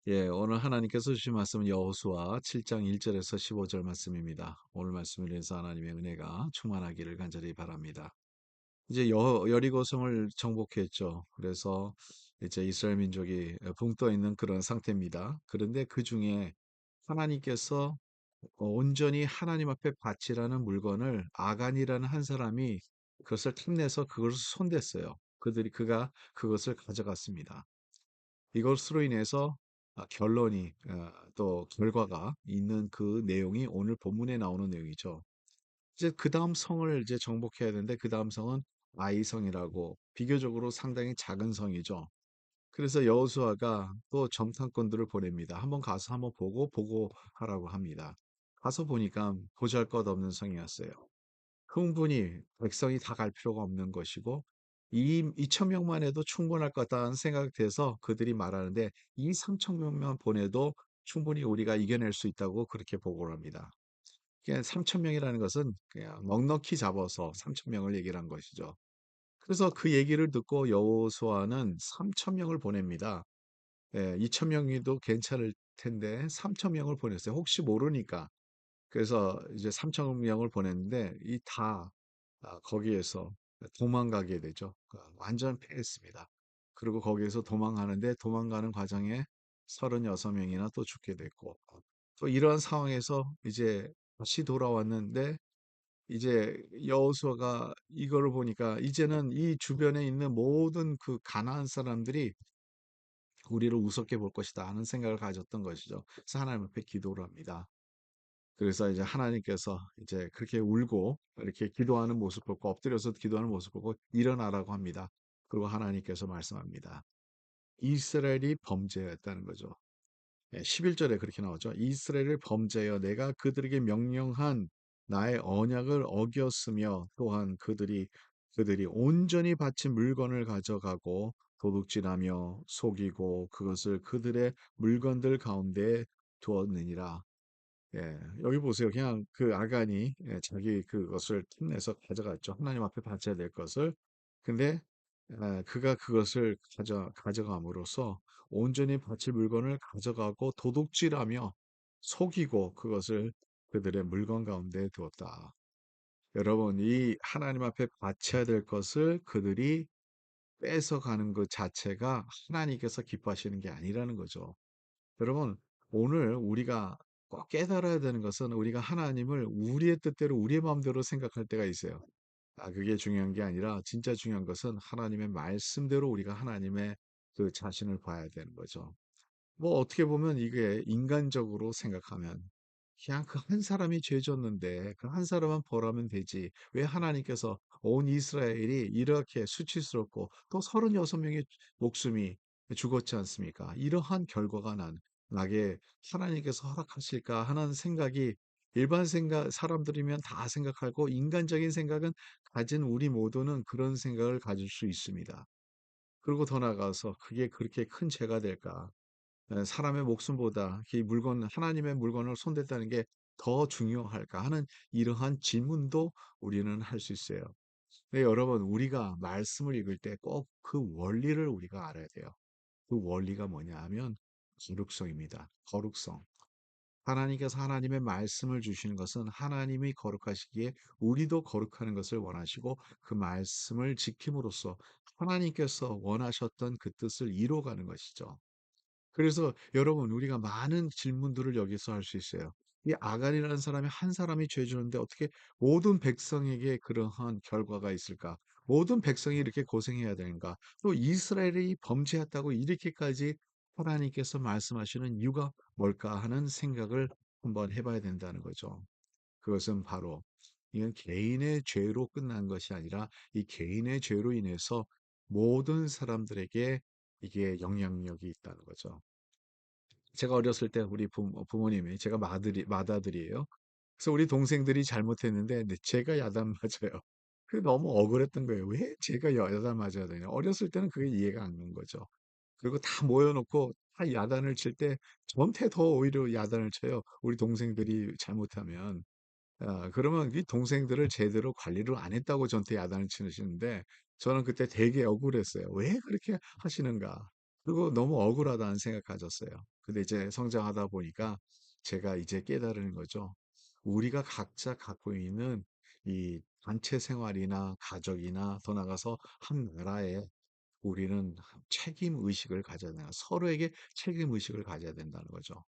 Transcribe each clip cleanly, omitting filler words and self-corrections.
오늘 하나님께서 주신 말씀은 여호수아 7장 1절에서 15절 말씀입니다. 오늘 말씀을 위해서 하나님의 은혜가 충만하기를 간절히 바랍니다. 이제 여리고성을 정복했죠. 그래서 이제 이스라엘 민족이 붕 떠 있는 그런 상태입니다. 그런데 그 중에 하나님께서 온전히 하나님 앞에 바치라는 물건을 아간이라는 한 사람이 그것을 탐내서 그것을 손댔어요. 그가 그것을 가져갔습니다. 이것으로 인해서 결론이 또 결과가 있는 그 내용이 오늘 본문에 나오는 내용이죠. 이제 그다음 성을 이제 정복해야 되는데 그다음 성은 아이성이라고 비교적으로 상당히 작은 성이죠. 그래서 여호수아가 또 정탐꾼들을 보냅니다. 한번 가서 한번 보고 하라고 합니다. 가서 보니까 보잘것없는 성이었어요. 충분히 백성이 다 갈 필요가 없는 것이고 이 2천 명만 해도 충분할 것 같다는 생각이 돼서 그들이 말하는데 이 3천 명만 보내도 충분히 우리가 이겨낼 수 있다고 그렇게 보고를 합니다. 그냥 3천 명이라는 것은 그냥 넉넉히 잡아서 3천 명을 얘기를 한 것이죠. 그래서 그 얘기를 듣고 여호수아는 3천 명을 보냅니다. 2천 명이도 괜찮을 텐데 3천 명을 보냈어요. 혹시 모르니까. 그래서 이제 3천 명을 보냈는데 이 다 거기에서 도망가게 되죠. 완전 패했습니다. 그리고 거기에서 도망가는데 도망가는 과정에 36명이나 또 죽게 됐고 또 이러한 상황에서 이제 다시 돌아왔는데 이제 여호수아가 이거를 보니까 이제는 이 주변에 있는 모든 그 가나안 사람들이 우리를 우습게 볼 것이다 하는 생각을 가졌던 것이죠. 그래서 하나님 앞에 기도를 합니다. 그래서 이제 하나님께서 이제 그렇게 울고 이렇게 기도하는 모습 보고 엎드려서 기도하는 모습 보고 일어나라고 합니다. 그리고 하나님께서 말씀합니다. 이스라엘이 범죄했다는 거죠. 11절에 그렇게 나오죠. 이스라엘을 범죄하여 내가 그들에게 명령한 나의 언약을 어겼으며 또한 그들이 온전히 바친 물건을 가져가고 도둑질하며 속이고 그것을 그들의 물건들 가운데 두었느니라. 여기 보세요. 그냥 그 아간이 자기 그것을 틈내서 가져갔죠. 하나님 앞에 바쳐야 될 것을. 근데 그가 그것을 가져감으로써 온전히 바칠 물건을 가져가고 도둑질하며 속이고 그것을 그들의 물건 가운데 두었다. 여러분, 이 하나님 앞에 바쳐야 될 것을 그들이 뺏어가는 것 자체가 하나님께서 기뻐하시는 게 아니라는 거죠. 여러분, 오늘 우리가 꼭 깨달아야 되는 것은 우리가 하나님을 우리의 뜻대로 우리의 마음대로 생각할 때가 있어요. 그게 중요한 게 아니라 진짜 중요한 것은 하나님의 말씀대로 우리가 하나님의 그 자신을 봐야 되는 거죠. 뭐 어떻게 보면 이게 인간적으로 생각하면 그냥 그 한 사람이 죄 졌는데 그 한 사람만 벌하면 되지. 왜 하나님께서 온 이스라엘이 이렇게 수치스럽고 또 36명의 목숨이 죽었지 않습니까? 이러한 결과가 나게 하나님께서 허락하실까 하는 생각이 일반 생각 사람들이면 다 생각하고 인간적인 생각은 가진 우리 모두는 그런 생각을 가질 수 있습니다. 그리고 더 나아가서 그게 그렇게 큰 죄가 될까? 사람의 목숨보다 이 물건 하나님의 물건을 손댔다는 게 더 중요할까 하는 이러한 질문도 우리는 할 수 있어요. 네, 여러분 우리가 말씀을 읽을 때 꼭 그 원리를 우리가 알아야 돼요. 그 원리가 뭐냐 하면 거룩성입니다. 거룩성. 하나님께서 하나님의 말씀을 주시는 것은 하나님이 거룩하시기에 우리도 거룩하는 것을 원하시고 그 말씀을 지킴으로써 하나님께서 원하셨던 그 뜻을 이루어가는 것이죠. 그래서 여러분 우리가 많은 질문들을 여기서 할 수 있어요. 이 아간이라는 사람이 한 사람이 죄 지었는데 어떻게 모든 백성에게 그러한 결과가 있을까? 모든 백성이 이렇게 고생해야 되는가? 또 이스라엘이 범죄했다고 이렇게까지 하나님께서 말씀하시는 이유가 뭘까 하는 생각을 한번 해봐야 된다는 거죠. 그것은 바로 이건 개인의 죄로 끝난 것이 아니라 이 개인의 죄로 인해서 모든 사람들에게 이게 영향력이 있다는 거죠. 제가 어렸을 때 우리 부모님이 제가 맏아들이에요. 그래서 우리 동생들이 잘못했는데 네, 제가 야단 맞아요. 그게 너무 억울했던 거예요. 왜 제가 야단 맞아야 되냐. 어렸을 때는 그게 이해가 안 간 거죠. 그리고 다 모여놓고 다 야단을 칠 때 저한테 더 오히려 야단을 쳐요. 우리 동생들이 잘못하면. 그러면 이 동생들을 제대로 관리를 안 했다고 저한테 야단을 치시는데 저는 그때 되게 억울했어요. 왜 그렇게 하시는가. 그리고 너무 억울하다는 생각 가졌어요. 근데 이제 성장하다 보니까 제가 이제 깨달은 거죠. 우리가 각자 갖고 있는 이 단체 생활이나 가족이나 더 나아가서 한 나라에 우리는 책임 의식을 가져야 되나 서로에게 책임 의식을 가져야 된다는 거죠.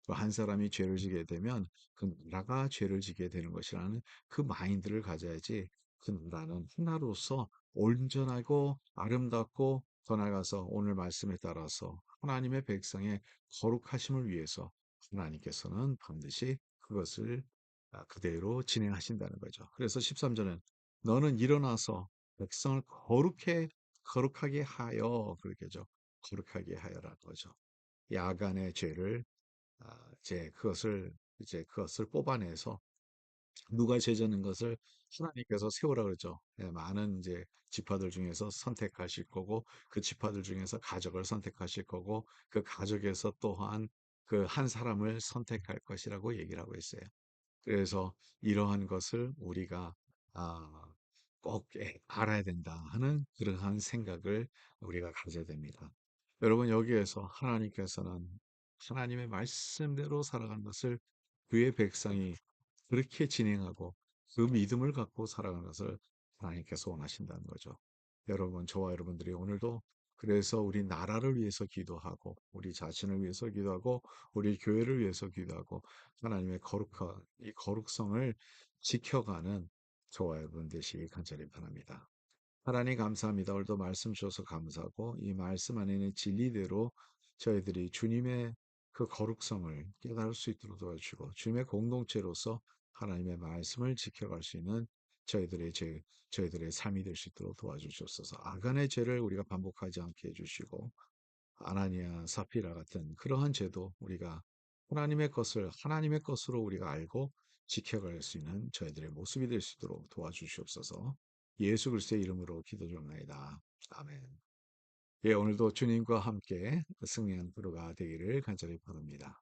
한 사람이 죄를 지게 되면 그 나라가 죄를 지게 되는 것이라는 그 마인드를 가져야지 그 나라는 하나로서 온전하고 아름답고 더 나아가서 오늘 말씀에 따라서 하나님의 백성의 거룩하심을 위해서 하나님께서는 반드시 그것을 그대로 진행하신다는 거죠. 그래서 13절은 너는 일어나서 백성을 거룩하게 하여 그렇게죠. 거룩하게 하여라는 거죠. 야간의 죄를 이제 그것을 뽑아내서 누가 죄졌는 것을 하나님께서 세우라 그러죠. 예, 많은 이제 지파들 중에서 선택하실 거고 그 지파들 중에서 가족을 선택하실 거고 그 가족에서 또한 그 한 사람을 선택할 것이라고 얘기를 하고 있어요. 그래서 이러한 것을 우리가 아, 꼭 알아야 된다 하는 그러한 생각을 우리가 가져야 됩니다. 여러분 여기에서 하나님께서는 하나님의 말씀대로 살아가는 것을 그의 백성이 그렇게 진행하고 그 믿음을 갖고 살아가는 것을 하나님께서 원하신다는 거죠. 여러분, 저와 여러분들이 오늘도 그래서 우리 나라를 위해서 기도하고, 우리 자신을 위해서 기도하고, 우리 교회를 위해서 기도하고, 하나님의 이 거룩성을 지켜가는 저와 여러분 되시기 간절히 바랍니다. 하나님 감사합니다. 오늘도 말씀 주셔서 감사하고 이 말씀 안에 있는 진리대로 저희들이 주님의 그 거룩성을 깨달을 수 있도록 도와주시고 주님의 공동체로서 하나님의 말씀을 지켜갈 수 있는 저희들의 저희들의 삶이 될 수 있도록 도와주시옵소서. 아간의 죄를 우리가 반복하지 않게 해주시고 아나니아, 사피라 같은 그러한 죄도 우리가 하나님의 것을 하나님의 것으로 우리가 알고 지켜갈 수 있는 저희들의 모습이 될 수 있도록 도와주시옵소서. 예수 그리스도의 이름으로 기도 중나이다. 아멘. 예, 오늘도 주님과 함께 승리한 하루가 되기를 간절히 바랍니다.